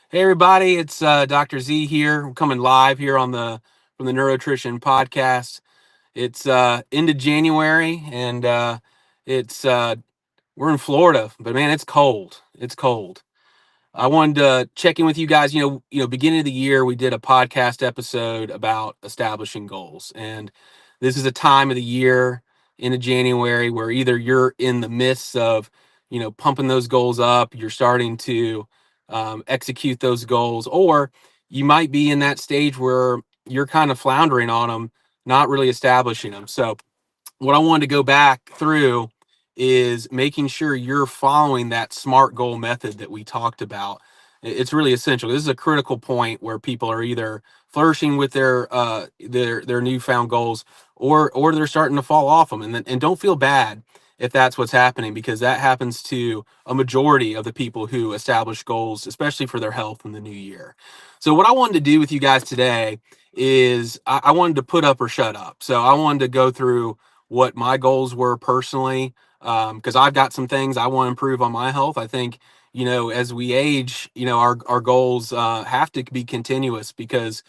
Hey everybody, it's Dr. Z here. I'm coming live here on the from the Neurotrition podcast. It's end of January and it's we're in Florida, but man, it's cold. It's cold. I wanted to check in with you guys. Beginning of the year, we did a podcast episode about establishing goals, and this is a time of the year into January where either you're in the midst of, pumping those goals up, you're starting to execute those goals, or you might be in that stage where you're kind of floundering on them, not really establishing them. So what I wanted to go back through is making sure you're following that SMART goal method that we talked about. It's really essential. This is a critical point where people are either flourishing with their newfound goals, or they're starting to fall off them. And don't feel bad if that's what's happening, because that happens to a majority of the people who establish goals, especially for their health in the new year. So what I wanted to do with you guys today is I wanted to put up or shut up. So I wanted to go through what my goals were personally, because I've got some things I want to improve on my health. I think, as we age, our goals have to be continuous, because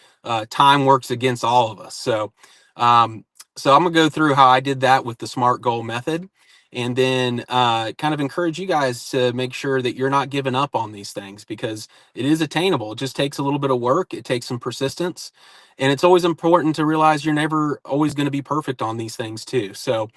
time works against all of us. So I'm gonna go through how I did that with the SMART goal method, and then kind of encourage you guys to make sure that you're not giving up on these things, because it is attainable. It just takes a little bit of work. It takes some persistence, and it's always important to realize you're never always going to be perfect on these things too. So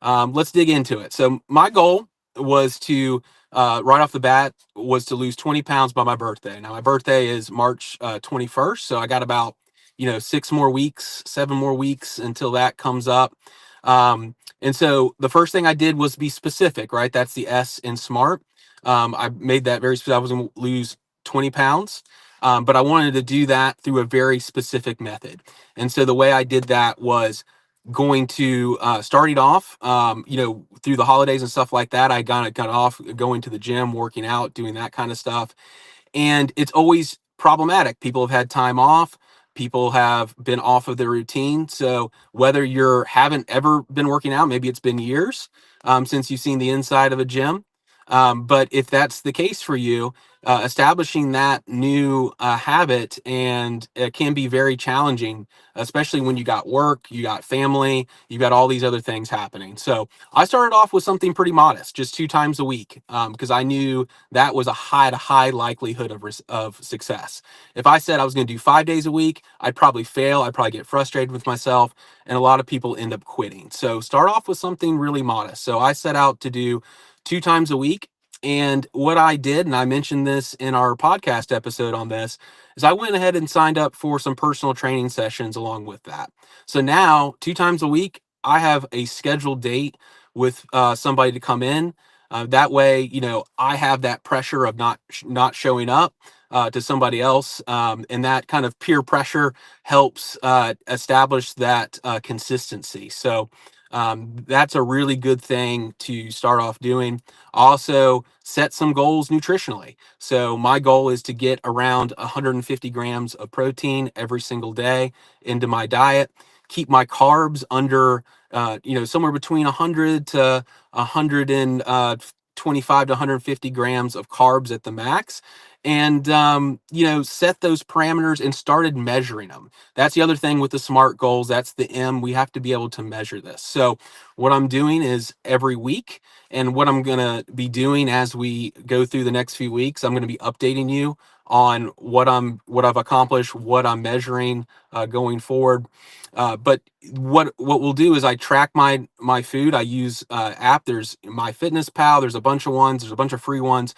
let's dig into it. So my goal was to right off the bat was to lose 20 pounds by my birthday. Now my birthday is March 21st, so I got about 6 more weeks, 7 more weeks until that comes up. And so the first thing I did was be specific, right? That's the S in SMART. I made that very specific. I was going to lose 20 pounds. But I wanted to do that through a very specific method. And so the way I did that was going to start it off, through the holidays and stuff like that. I got off going to the gym, working out, doing that kind of stuff. And it's always problematic. People have had time off. People have been off of their routine. So whether you haven't ever been working out, maybe it's been years since you've seen the inside of a gym. But if that's the case for you, establishing that new habit and it can be very challenging, especially when you got work, you got family, you got all these other things happening. So I started off with something pretty modest, just 2 times a week, because I knew that was a high likelihood of success. If I said I was going to do 5 days a week, I'd probably fail. I'd probably get frustrated with myself, and a lot of people end up quitting. So start off with something really modest. So I set out to do 2 times a week. And what I did, and I mentioned this in our podcast episode on this, is I went ahead and signed up for some personal training sessions along with that. So now, 2 times a week, I have a scheduled date with somebody to come in. That way, I have that pressure of not showing up to somebody else, and that kind of peer pressure helps establish that consistency. So that's a really good thing to start off doing. Also, set some goals nutritionally. So my goal is to get around 150 grams of protein every single day into my diet. Keep my carbs under, somewhere between 100 to 125 to 150 grams of carbs at the max. And set those parameters and started measuring them. That's the other thing with the SMART goals. That's the M. We have to be able to measure this. So what I'm doing is every week, and what I'm going to be doing as we go through the next few weeks, I'm going to be updating you on what I've accomplished, what I'm measuring going forward. But what we'll do is I track my food. I use app. There's my Fitness Pal. There's a bunch of ones. There's a bunch of free ones.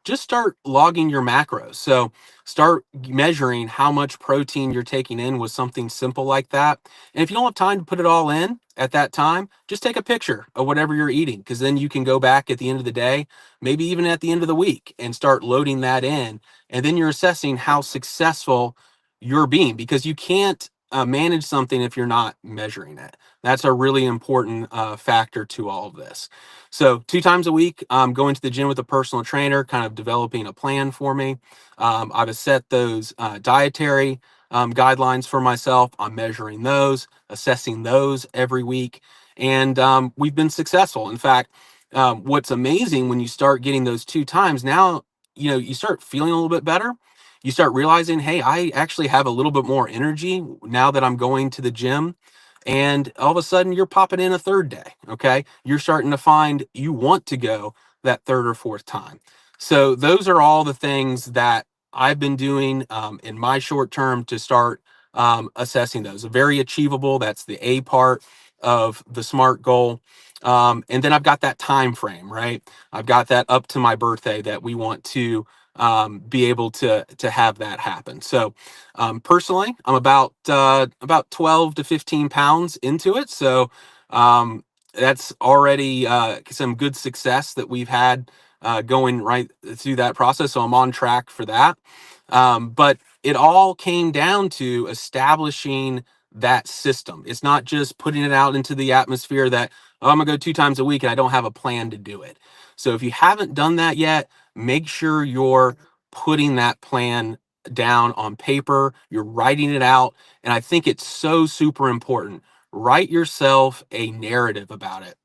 Just start logging your macros. So start measuring how much protein you're taking in with something simple like that. And if you don't have time to put it all in at that time, just take a picture of whatever you're eating, because then you can go back at the end of the day, maybe even at the end of the week, and start loading that in. And then you're assessing how successful you're being, because you can't manage something if you're not measuring it. That's a really important factor to all of this. So 2 times a week, I'm going to the gym with a personal trainer, kind of developing a plan for me. I've set those dietary guidelines for myself. I'm measuring those, assessing those every week, and we've been successful. In fact, what's amazing when you start getting those 2 times, now you start feeling a little bit better. you start realizing, hey, I actually have a little bit more energy now that I'm going to the gym. And all of a sudden, you're popping in a third day. Okay. You're starting to find you want to go that third or fourth time. So, those are all the things that I've been doing in my short term to start assessing those. Very achievable. That's the A part of the SMART goal. And then I've got that time frame, right? I've got that up to my birthday that we want to be able to have that happen. So personally, I'm about 12 to 15 pounds into it. So um, that's already some good success that we've had going right through that process. So I'm on track for that. But it all came down to establishing that system. It's not just putting it out into the atmosphere that, oh, I'm gonna go 2 times a week and I don't have a plan to do it. So if you haven't done that yet, make sure you're putting that plan down on paper, you're writing it out. And I think it's so super important. Write yourself a narrative about it.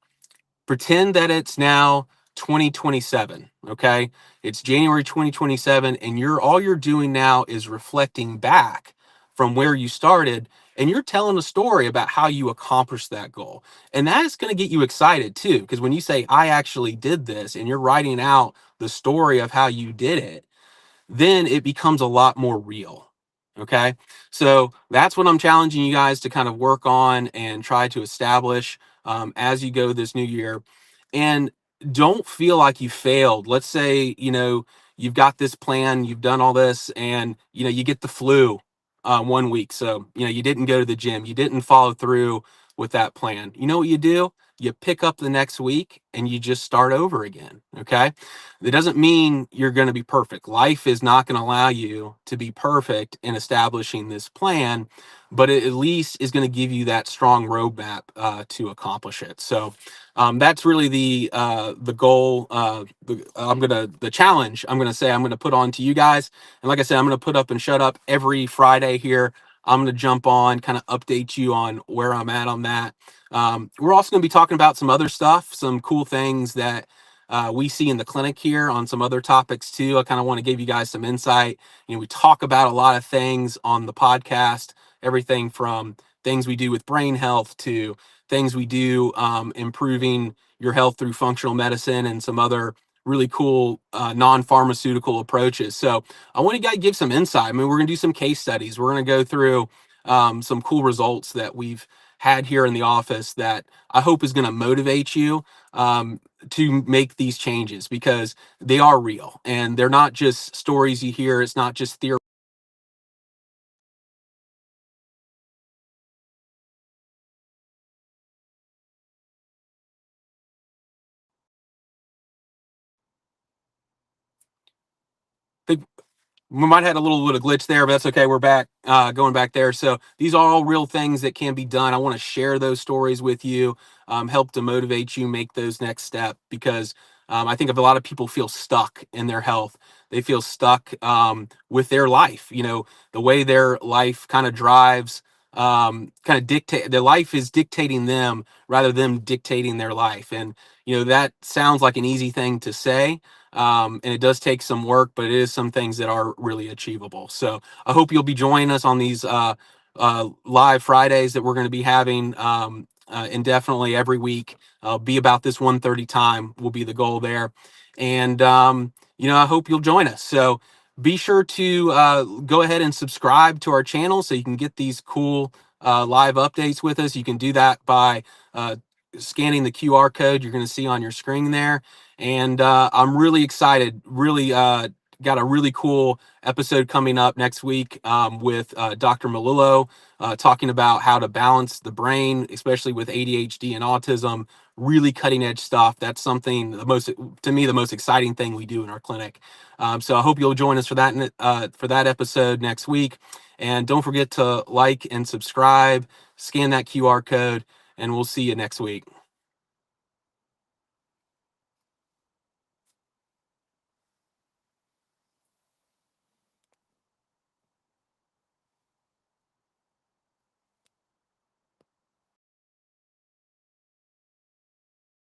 Pretend that it's now 2027. Okay, it's January 2027, and you're doing now is reflecting back from where you started, and you're telling a story about how you accomplished that goal. And that is going to get you excited too, because when you say I actually did this and you're writing out the story of how you did it, then it becomes a lot more real. Okay. So that's what I'm challenging you guys to kind of work on and try to establish as you go this new year. And don't feel like you failed. Let's say, you've got this plan, you've done all this, and, you get the flu 1 week. So, you didn't go to the gym, you didn't follow through with that plan. You know what you do? You pick up the next week and you just start over again. Okay. It doesn't mean you're going to be perfect. Life is not going to allow you to be perfect in establishing this plan, but it at least is going to give you that strong roadmap to accomplish it. So that's really the goal. The challenge. I'm gonna put on to you guys, and like I said, I'm gonna put up and shut up every Friday here. I'm gonna jump on, kind of update you on where I'm at on that. We're also gonna be talking about some other stuff, some cool things that we see in the clinic here on some other topics too. I kind of want to give you guys some insight. We talk about a lot of things on the podcast, everything from things we do with brain health to things we do improving your health through functional medicine and some other really cool non-pharmaceutical approaches. So I want to guys give some insight. I mean, we're going to do some case studies. We're going to go through some cool results that we've had here in the office that I hope is going to motivate you to make these changes, because they are real and they're not just stories you hear. It's not just theory. We might have had a little bit of glitch there, but that's okay. We're back, going back there. So these are all real things that can be done. I want to share those stories with you, help to motivate you make those next step, because I think if a lot of people feel stuck in their health, they feel stuck with their life. The way their life kind of drives, kind of dictate. Their life is dictating them rather than dictating their life. And that sounds like an easy thing to say, and it does take some work, but it is some things that are really achievable. So I hope you'll be joining us on these live Fridays that we're going to be having indefinitely every week. Be about this 1:30 time will be the goal there. And, I hope you'll join us. So be sure to go ahead and subscribe to our channel so you can get these cool live updates with us. You can do that by scanning the QR code you're going to see on your screen there. And I'm really excited. Really got a really cool episode coming up next week with Dr. Malillo, talking about how to balance the brain, especially with ADHD and autism. Really cutting edge stuff. That's something to me, the most exciting thing we do in our clinic. So I hope you'll join us for that episode next week. And don't forget to like and subscribe, scan that QR code, and we'll see you next week.